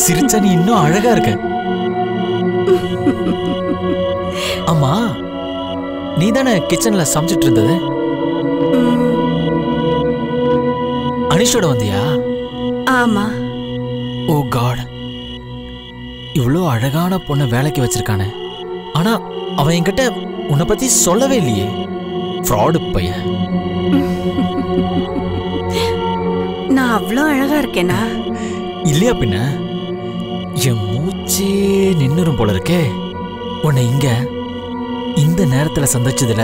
சிரிச்சா நீ இன்னும் அழகா இருக்க. ஆமா, நீ தானே கிச்சன்ல சமைச்சிட்டு இருந்தது? அனிஷோட வந்தியா? ஆமா. ஓ காட், இவ்வளோ அழகான பொண்ணை வேலைக்கு வச்சிருக்கானே, ஆனா அவன் என்கிட்ட உன்னை பத்தி சொல்லவே இல்லையே. ஃப்ராடு பையன். நான் அவ்வளோ அழகா இருக்கேனா? இல்லையா பின்ன? என் மூச்சே நின்னுரும் போல இருக்கே. உன்னை இங்க இந்த நேரத்துல சந்திச்சதுல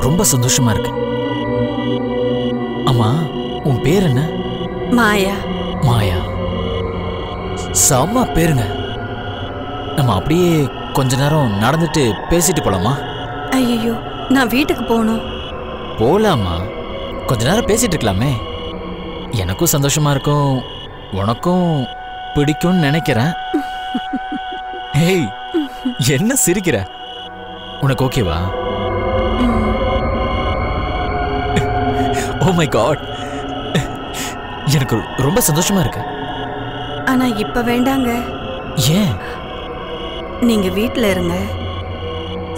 ரொம்ப சந்தோஷமா இருக்கு. ஆமா, உன் பேர் என்ன? மாயா. மாயா, செம்ம பேருங்க. நம்ம அப்படியே கொஞ்ச நேரம் நடந்துட்டு பேசிட்டு போலாமா? ஐயோ, நான் வீட்டுக்கு போகணும். போலாமா? கொஞ்ச நேரம் பேசிட்டு இருக்கலாமே. எனக்கும் சந்தோஷமா இருக்கும், உனக்கும் பிடிக்கும்னு நினைக்கிறேன். ஏய், என்ன சிரிக்கிற? உனக்கு ஓகேவா? ஓ மை காட், எனக்கு ரொம்ப சந்தோஷமா இருக்கு. ஆனா இப்ப வேண்டாங்க. ஏன்? நீங்க வீட்ல இருங்க.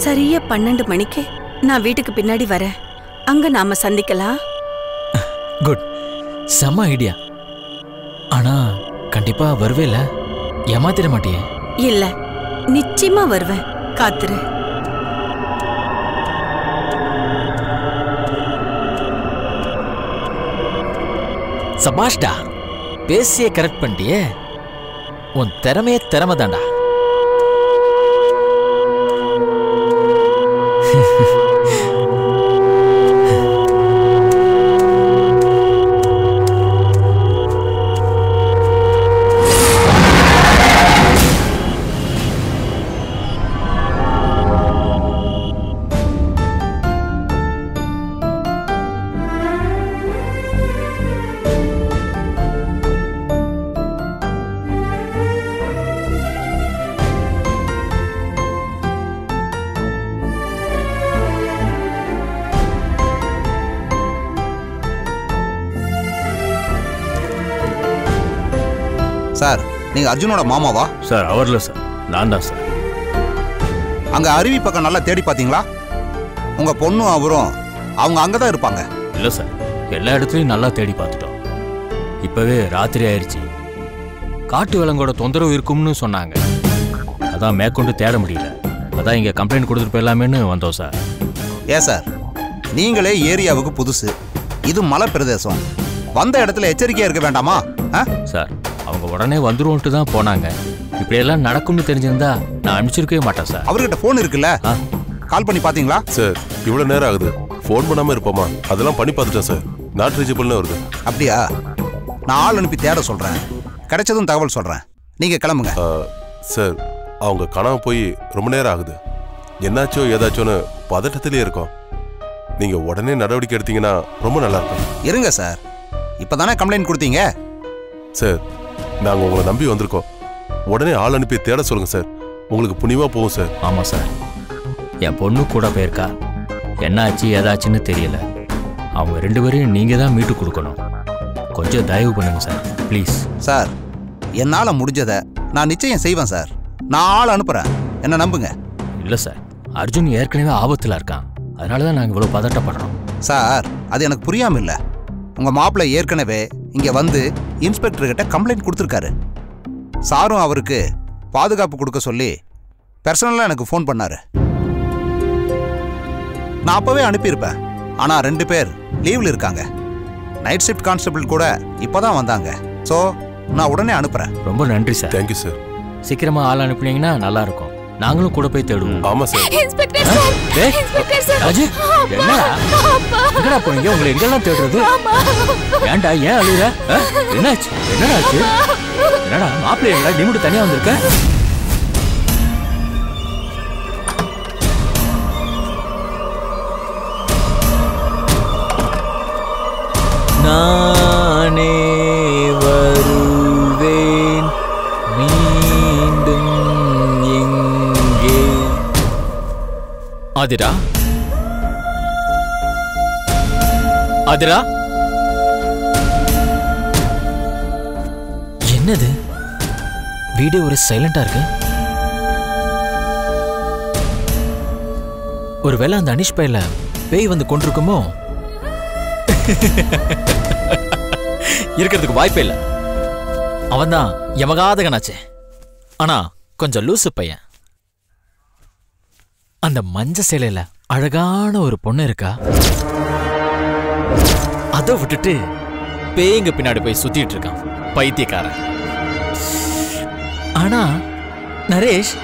சரியா 12 மணிக்கு நான் வீட்டுக்கு பின்னாடி வரேன். அங்க நாம சந்திக்கலாம். குட், செம்ம ஐடியா. ஆனா கண்டிப்பா வருவேல? ஏமாத்திட மாட்டியே? இல்ல, நிச்சயமா வருவேன். காத்துரு. சபாஷ்டா, பேசியே கரெக்ட் பண்ணிட்டியே. உன் திறமையே திறமை தாண்டா. சார், நீங்க அர்ஜுனோட மாமாவா? சார், அவர்ல சார், நான் தான் சார். அங்க அருவி பக்கம் நல்லா தேடி பாத்தீங்களா? உங்க பொண்ணும் அவரும் அவங்க அங்கதான் இருப்பாங்க. இல்ல சார், எல்லா இடத்துலயும் நல்லா தேடி பார்த்துட்டோம். இப்பவே ராத்திரி ஆயிடுச்சு. காட்டு விலங்கோட தொந்தரவு இருக்கும்னு சொன்னாங்க. அதான் மேற்கொண்டு தேட முடியல. அதான் இங்க கம்ப்ளைண்ட் கொடுத்துட்டு போயிடலாமேன்னு வந்தோம் சார். ஏன் சார், நீங்களே ஏரியாவுக்கு புதுசு, இது மலை பிரதேசம், வந்த இடத்துல எச்சரிக்கையா இருக்க வேண்டாமா? சார், அவங்க உடனே வந்துருவோன்ட்டு தான் போனாங்க. இப்படியெல்லாம் நடக்கும்னு தெரிஞ்சிருந்தா நான் அனுப்பிச்சிருக்கவே மாட்டேன் சார். அவர்கிட்ட போன் இருக்குல்ல, கால் பண்ணி பாத்தீங்களா? சார், இவ்வளவு நேரம் ஆகுது, போன் பண்ணாம இருப்போமா? அதெல்லாம் பண்ணி பார்த்துட்டேன் சார், நாட் ரீச்சபிள்னு வருது. அப்படியா? நான் ஆள் அனுப்பி தேட சொல்றேன், கிடைச்சதும் தகவல் சொல்றேன். நீங்க கிளம்புங்க. சார், அவங்க காணாம போய் ரொம்ப நேரம் ஆகுது. என்னாச்சோ ஏதாச்சோன்னு பதட்டத்திலே இருக்கோம். நீங்க உடனே நடவடிக்கை எடுத்தீங்கன்னா ரொம்ப நல்லா இருக்கும். இருங்க சார், இப்பதானே கம்ப்ளைண்ட் கொடுத்தீங்க. சார், நாங்க உங்களை நம்பி வந்திருக்கோம். உடனே ஆள் அனுப்பி தேட சொல்லுங்க சார், உங்களுக்கு புண்ணியமா போகும் சார். ஆமா சார், என் பொண்ணு கூட போயிருக்கா. என்னாச்சு ஏதாச்சுன்னு தெரியல. அவங்க 2 பேரையும் நீங்க தான் மீட்டு கொடுக்கணும். கொஞ்சம் தயவு பண்ணுங்க சார், ப்ளீஸ். சார், என்னால முடிஞ்சதை நான் நிச்சயம் செய்வேன் சார். நான் ஆள் அனுப்புறேன், என்ன நம்புங்க. இல்ல சார், அர்ஜுன் ஏற்கனவே ஆபத்துல இருக்கான். அதனாலதான் நாங்க இவ்வளவு பதட்டப்படுறோம். சார், அது எனக்கு புரியாம இல்ல. உங்க மாப்பிள்ளை ஏற்கனவே இங்க வந்து இன்ஸ்பெக்டர் கிட்ட கம்ப்ளைண்ட் கொடுத்துருக்காரு. சாரும் அவருக்கு பாதுகாப்பு கொடுக்க சொல்லி பர்சனலா எனக்கு ஃபோன் பண்ணாரு. நான் அப்பவே அனுப்பியிருப்பேன். ஆனா 2 பேர் லீவ்ல இருக்காங்க. நைட் ஷிஃப்ட் கான்ஸ்டபிள் கூட இப்பதான் வந்தாங்க. சோ நான் உடனே அனுப்புறேன். ரொம்ப நன்றி சார். Thank you sir. சீக்கிரமா ஆள் அனுப்புனீங்கன்னா நல்லா இருக்கும். நாங்களும் கூட போய் தேடுவோம். ஆமா sir. Inspector sir, inspector sir. Raju, என்னடா எங்கடா போனீங்க? உங்களை எங்கெல்லாம் தேடுறது? ஏன்டா, ஏன் அழுகுற? என்னாச்சு? என்னடாச்சு? என்னடா மாப்பிள்ளை, எங்கடா நீ மட்டும் தனியா வந்திருக்க? நானே வருவேன் மீண்டும் எங்கே? ஆதிரா, ஆதிரா, என்னது? வீடே ஒரு சைலண்டா இருக்கு. ஒருவேளை அந்த அனிஷ் பையில பேய் வந்து கொண்டிருக்குமோ? இருக்கிறதுக்கு வாய்ப்பே இல்லை. அவன்தான் யமகாதகனாச்சே. ஆனா கொஞ்சம் லூசு பையன். அந்த மஞ்ச சேலையில அழகான ஒரு பொண்ணு இருக்கா. அதை விட்டுட்டு பேய்ங்க பின்னாடி போய் சுத்திட்டு இருக்கான் பைத்தியக்காரன். ஆனா நரேஷ்,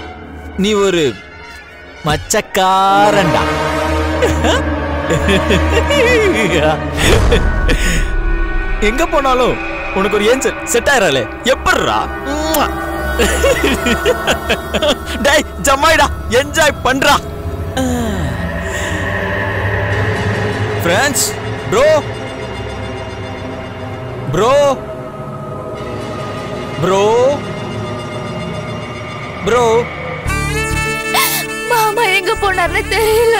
நீ ஒரு மச்சக்காரன்டா. எங்க போனாலும் உனக்கு ஒரு ஏஞ்சல் செட் ஆயிராலே. எப்படிரா? டேய் ஜமாய்டா, என்ஜாய் பண்றா. Friends, bro bro bro bro மாமா எங்க போனாருன்னு தெரியல.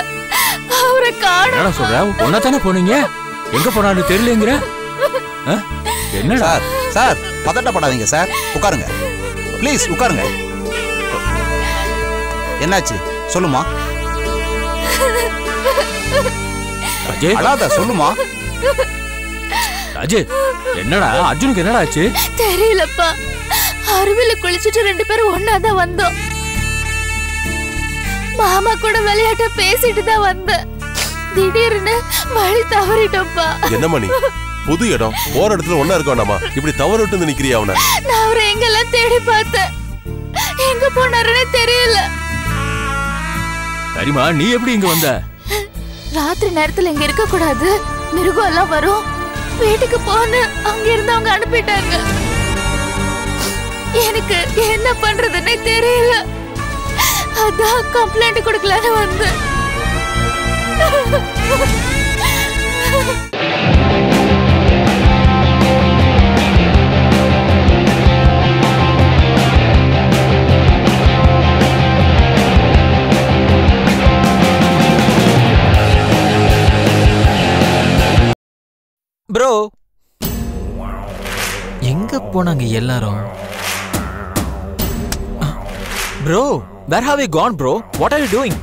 அவரை காணோம். என்ன சொல்ற? ஒன்னா தானே போனீங்க, எங்க போனாரு தெரியலங்கிற? என்னடா சார் சார் பதட்டப்படாதீங்க சார், உட்காருங்க ப்ளீஸ் உட்காருங்க. என்னாச்சு சொல்லுமா? அஜய், அழாத சொல்லுமா. அஜய், என்னடா அர்ஜுனுக்கு என்னடா ஆச்சு? தெரியலப்பா. அருவில குளிச்சுட்டு 2 பேரும் ஒன்னாதான் வந்தோம். மாமா கூட விளையாட்ட பேசிட்டு தான் வந்தேன். திடீர்னு வழி தவறிட்டோம்ப்பா. என்ன மணி, புது இடம், போற இடத்துல ஒன்னா இருக்க வேண்டாமா? இப்படி தவறு விட்டு நிக்கிறியா? அவனை நான் அவரை எங்கெல்லாம் தேடி பார்த்தேன், எங்க போனாருன்னு தெரியல. சரிமா, நீ எப்படி இங்க வந்த? ராத்திரி நேரத்துல இங்க இருக்க கூடாது, மிருகம் எல்லாம் வரும், வீட்டுக்கு போன்னு அங்க இருந்து அவங்க அனுப்பிட்டாங்க. எனக்கு என்ன பண்றதுன்னே தெரியல. அதான் கம்ப்ளைண்ட் கொடுக்கலான்னு வந்தேன். ப்ரோ, எங்க போனாங்க எல்லாரும்? Bro, where have you gone bro? What are you doing?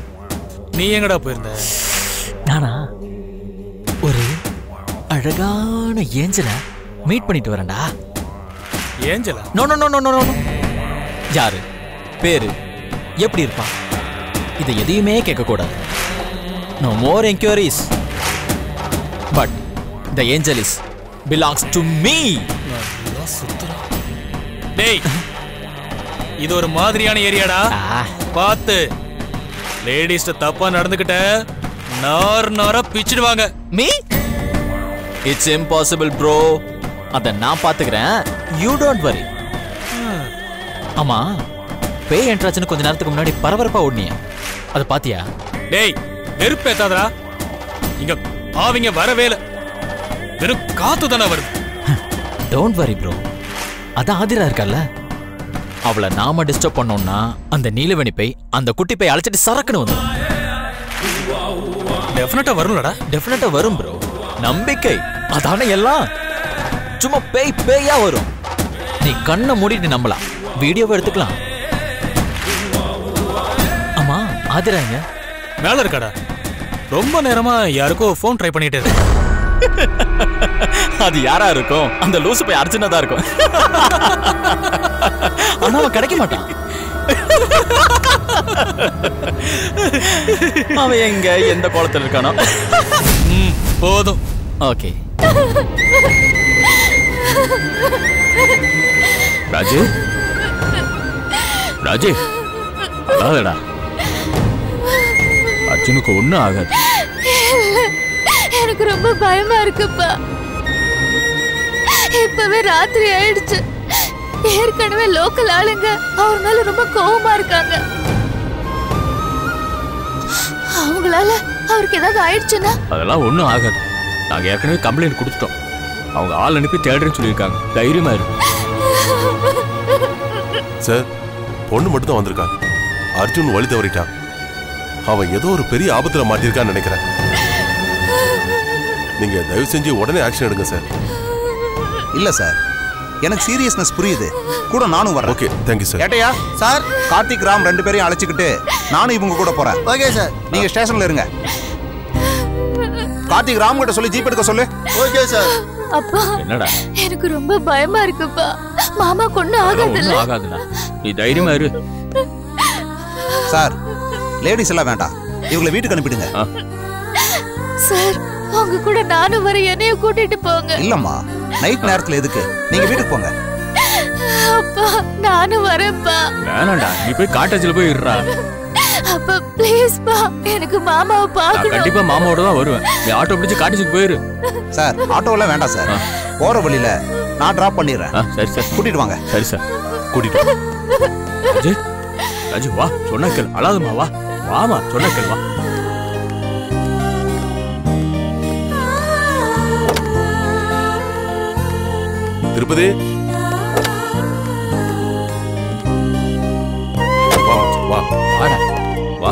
நீ எங்கடா போயிருந்த? நானா ஒரு அழகான ஏஞ்சலை மீட் பண்ணிட்டு வரேன்டா. ஏஞ்சலா? No no no no no no. யாரு, பேரு, எப்படி இருப்பான், இதை எதையுமே கேட்கக்கூடாது. No more enquiries. But the angel is belongs to me. டேய், இது ஒரு மாதிரியான ஏரியாடா. பாத்து, லேடிஸ் தப்பா நடந்துக்கிட்ட நாரா பிச்சிடுவாங்க. Me? It's impossible bro. அத நான் பாத்துக்கிறேன். You don't worry. ஆமா, பேய் என்ட்ராச்சுன்னு கொஞ்ச நேரத்துக்கு முன்னாடி பரபரப்பா ஓடுனியா, அதை பாத்தியா? டேய், வெறுப்பேத்தாதடா. இங்க ஆவிங்க வரவே இல்ல, வெறும் காத்து தானே வருது. Don't worry bro. அதான் ஆதிரா இருக்கல்ல, அவளை நாம டிஸ்டர்ப் பண்ணோம்னா அந்த நீலவேணி பேய் அந்த குட்டி பேய் அழைச்சிட்டு சரக்குன்னு வந்துடும். டெஃபினட்டா வரும்லடா. டெஃபினட்டா வரும் ப்ரோ, நம்பிக்கை அதானே எல்லாம். சும்மா பேய் பேயா வரும். நீ கண்ணை மூடிட்டு நம்பலாம், வீடியோவை எடுத்துக்கலாம். ஆமா, ஆதிராங்க மேல இருக்காடா. ரொம்ப நேரமா யாருக்கோ ஃபோன் ட்ரை பண்ணிட்டே இருக்கு. அது யாரா இருக்கும்? அந்த லூசு போய் அர்ஜுனா தான் இருக்கும். ஆனா அவன் கிடைக்க மாட்டான். அவன் எங்க எந்த கோலத்தில் இருக்கானோ. போதும். ஓகே ராஜு, ராஜு அதாதடா, அர்ஜுனுக்கு ஒண்ணும் ஆகாது. எனக்கு ரொம்ப பயமா இருக்குப்பா. இப்பவே ராத்திரி ஆயிடுச்சு. ஏற்கனவே லோக்கல் ஆளுங்க அவர் மேல ரொம்ப கோவமா இருக்காங்க. அவங்களால அவருக்கு ஏதாவது ஆயிடுச்சுன்னா? அதெல்லாம் ஒண்ணும் ஆகாது. நாங்க ஏற்கனவே கம்ப்ளைண்ட் கொடுத்துட்டோம். அவங்க ஆள் அனுப்பி தேடுறேன்னு சொல்லியிருக்காங்க. தைரியமா இருக்கு சார். பொண்ணு மட்டும் தான் வந்திருக்கா. அர்ஜுன் வழி தவறிட்டான். அவன் ஏதோ ஒரு பெரிய ஆபத்துல மாட்டிருக்கான்னு நினைக்கிறேன். நீங்க தயவு செஞ்சு உடனே ஆக்ஷன் எடுங்க சார். இல்லை சார், எனக்கு சீரியஸ்னஸ் புரியுது, கூட நானும் வரேன். Okay, thank you sir. ஏட்டையா சார், கார்த்திக் ராம் 2 பேரையும் அழைச்சிக்கிட்டு நானும் இவங்க கூட போறேன். Okay sir. நீங்க ஸ்டேஷன்ல இருங்க. கார்த்திக் ராம் கிட்ட சொல்லி ஜீப் எடுக்க சொல்லு. Okay sir. அப்பா என்னடா எனக்கு ரொம்ப பயமா இருக்குப்பா. மாமா கொண்டு ஆகாதுல்ல? ஆகாதுடா, நீ தைரியமா இரு. சார், லேடிஸ் எல்லாம் வேண்டாம், இவங்களை வீட்டுக்கு அனுப்பிடுங்க. சார் உங்க கூட நானும் வர, என்னைய கூட்டிட்டு போங்க. இல்லம்மா, நைட் நேரத்துல எதுக்கு, நீங்க வீட்டுக்கு போங்க. அப்பா நானும் வரேன்ப்பா. வேணாண்டா, நீ போய் காட்டேஜ்ல போய் இருடா. அப்பா ப்ளீஸ் பா, எனக்கு மாமாவை நான் பார்க்கணும். கண்டிப்பா மாமாவோட தான் வருவேன். நீ ஆட்டோ பிடிச்சு காட்டேஜுக்கு போயிரு. சார், ஆட்டோவெல்லாம் வேண்டாம் சார், போற வழியில நான் டிராப் பண்ணிடுறேன். சரி சார், கூட்டிட்டு வாங்க. சரி சார், கூட்டிட்டு வா. ராஜு, ராஜு வா, சொன்னா கேள், அழாதம்மா, வா வாமா, சொன்னா கேள், வா. திருப்பதி வா மச்சான், வா வாடா, வா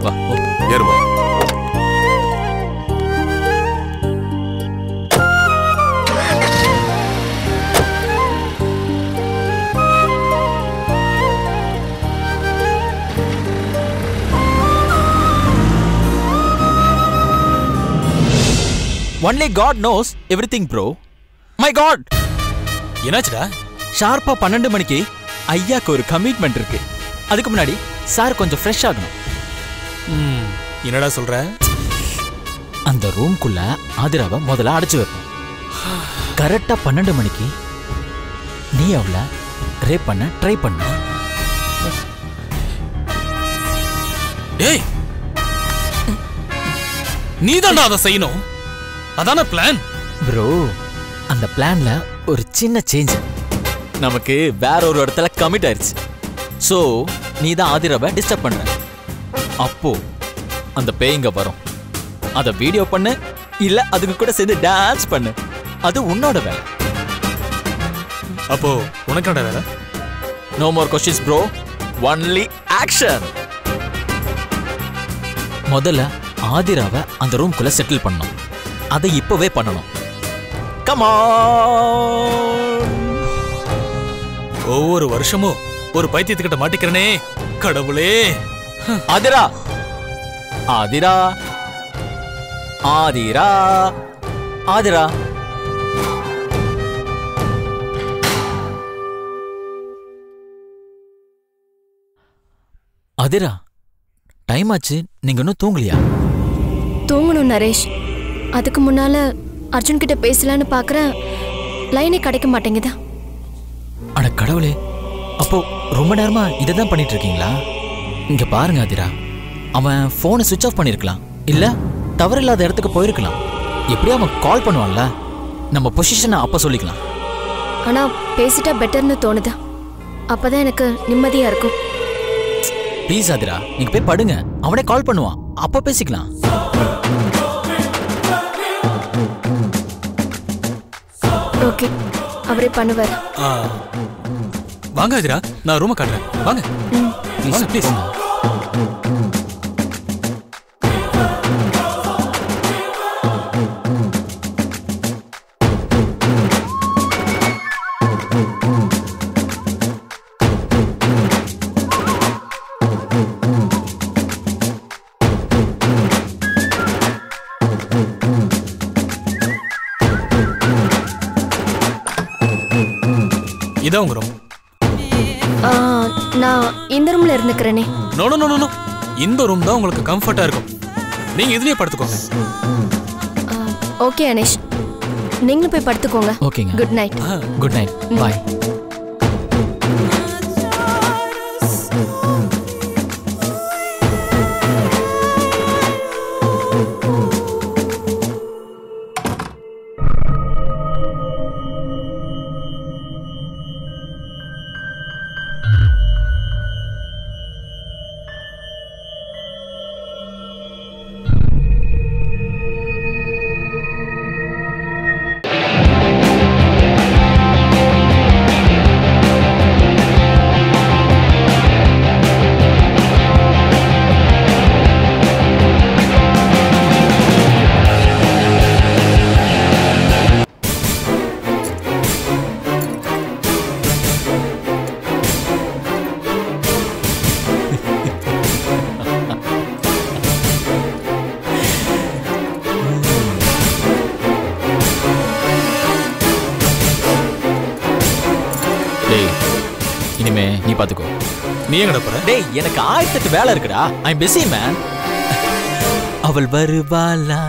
வா, போ. ஏறுமா. Only God knows everything, bro. My God! என்னாச்சுடா? ஷார்ப்பா 12 மணிக்கு ஐயாக்கு ஒரு கமிட்மெண்ட் இருக்கு. அதுக்கு முன்னாடி சார் கொஞ்சம் ஃப்ரெஷ் ஆகணும். என்னடா சொல்ற? அந்த ரூம்குள்ள ஆதிராவை முதல்ல அடைச்சு வைப்போம். கரெக்டா 12 மணிக்கு நீ அவளை ரேப் பண்ண ட்ரை பண்ண. ஏய், நீதான்டா அதை செய்யணும். அதான பிளான். ப்ரோ, அந்த பிளான்ல ஒரு சின்ன சேஞ்ச். நமக்கு வேற ஒரு இடத்துல கமிட் ஆயிருச்சு. ஸோ நீ தான் ஆதிராவை டிஸ்டர்ப் பண்ற. அப்போ அந்த பேய்ங்க வரும். அதை வீடியோ பண்ணு, இல்ல அதுக்கு கூட சேர்ந்து டான்ஸ் பண்ணு. அது உன்னோட வேலை. அப்போ உனக்கு என்ன வேலை? No more questions bro, only action. முதல்ல ஆதிராவை அந்த ரூம்குள்ள செட்டில் பண்ணணும். அதை இப்பவே பண்ணணும். Come on. ஒவ்வொரு வருஷமும் ஒரு பைத்தியத்துக்கிட்ட மாட்டிக்கிறனே கடவுளே. ஆதிரா, ஆதிரா, ஆதிரா, ஆதிரா. ஆதிரா, டைம் ஆச்சு, நீங்க இன்னும் தூங்கலையா? தூங்கணும் நரேஷ். அதுக்கு முன்னால அர்ஜுன் கிட்ட பேசலான்னு பாக்குறேன், லைனே கிடைக்க மாட்டேங்குதா. அட கடவுளே, அப்போ ரொம்ப நேரமா இதை தான் பண்ணிட்டு இருக்கீங்களா? இங்க பாருங்க ஆதிரா, அவன் போனை சுவிட்ச் ஆஃப் பண்ணிருக்கலாம், இல்ல தவறில்லாத இடத்துக்கு போயிருக்கலாம். எப்படியும் அவன் கால் பண்ணுவான்ல, நம்ம பொசிஷனை அப்ப சொல்லிக்கலாம். ஆனா பேசிட்டா பெட்டர்னு தோணுது. அப்பதான் எனக்கு நிம்மதியா இருக்கும். ப்ளீஸ் ஆதிரா, நீங்க போய் படுங்க, அவனே கால் பண்ணுவான், அப்ப பேசிக்கலாம். ஓகே, அவரே பண்ணுவார். வாங்க ஆதிரா, நான் ரூமை காட்டுறேன். வாங்க ப்ளீஸ் ப்ளீஸ். இதான் உங்க ரூம். நான் இந்த ரூம்ல இருந்துக்கிறேனே. நோ நோ நோ நோ, இந்த ரூம் தான் உங்களுக்கு கம்ஃபர்ட்டா இருக்கும். நீங்க இதுலயே படுத்துக்கோங்க. ஓகே அனேஷ், நீங்களும் போய் படுத்துக்கோங்க. ஓகேங்க. Good night. குட் நைட், பாய். இனிமே நீ பாத்துக்கோ. நீ எங்கடா போற? டேய் எனக்கு 1008 வேலை இருக்குடா. ஐ அம் பிஸி மேன். அவள் வருவாளா,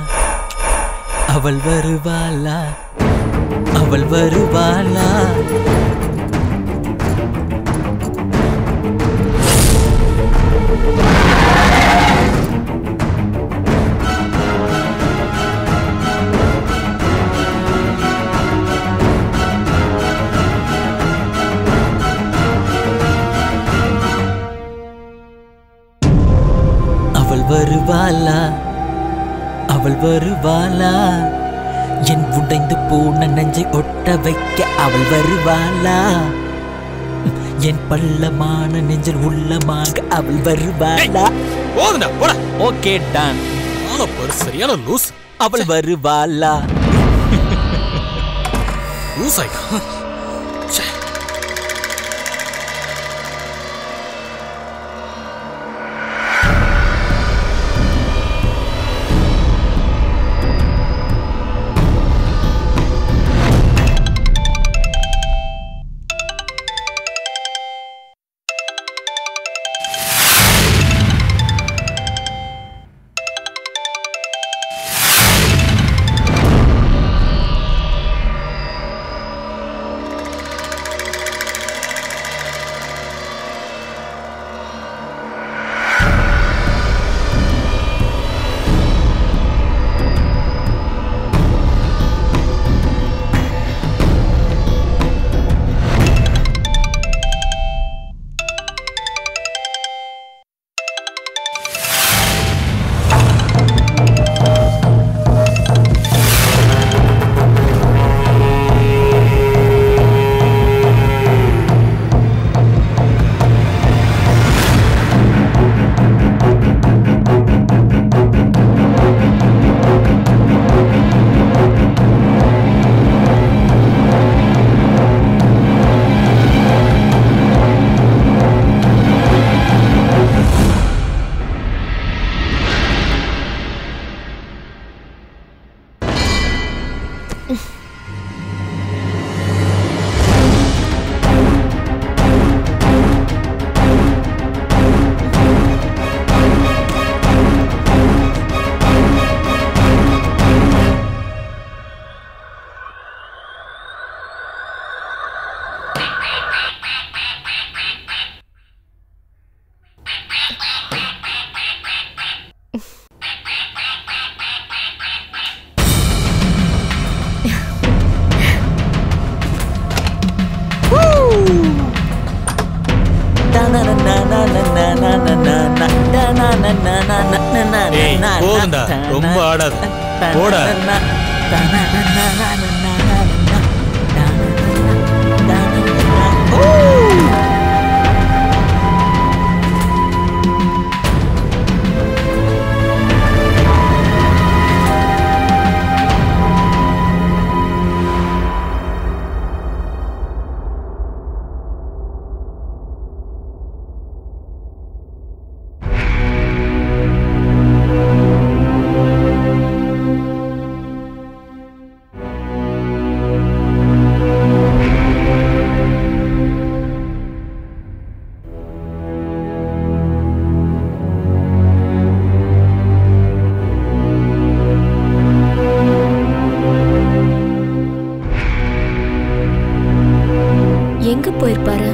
அவள் வருவாளா, அவள் வருவாளா. அவள் வருவாளா, அவள் வருவாளா, என் உடைந்து போன நெஞ்சை ஒட்ட வைக்க அவள் வருவாளா, என் பள்ளமான நெஞ்சில் உள்ளமாக அவள் வருவாளா. போதுடா போடா. Okay done. சரியான லூஸ். அவள் வருவாளா. லூஸ் ஆயிட்டா. போதுண்டா, ரொம்ப ஆடாத. போடா. எங்க போயிருப்பாரு?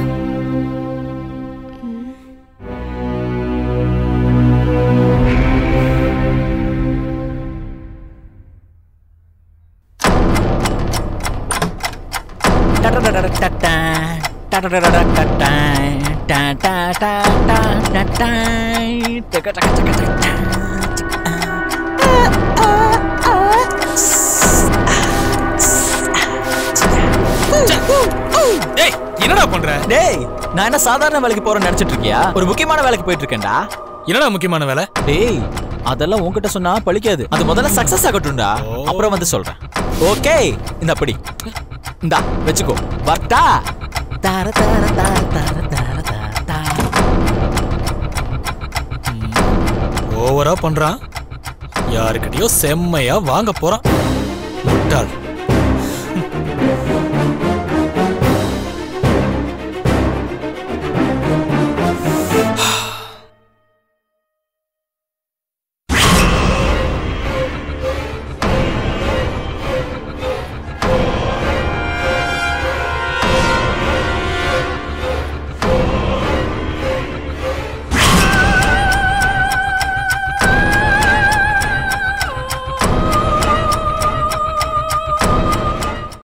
என்னடா பண்ற? டேய் நான் என்ன சாதாரண வேலைக்கு போறேன்னு நினைச்சிட்டு இருக்கியா? ஒரு முக்கியமான வேலைக்கு போயிட்டு இருக்கேன்டா. என்னடா முக்கியமான வேலை? டேய் அதெல்லாம் உன்கிட்ட சொன்னா பழிக்காது. அது முதல்ல சக்சஸ் ஆகட்டும்டா, அப்புறம் வந்து சொல்றேன். ஓகே இந்த அப்படி இந்தா வெச்சுக்கோ. வரட்டா? தார தார தார தார தார தார. ஓவரா பண்றான். யாருக்கிட்டயோ செம்மையா வாங்க போறான். முட்டாள்.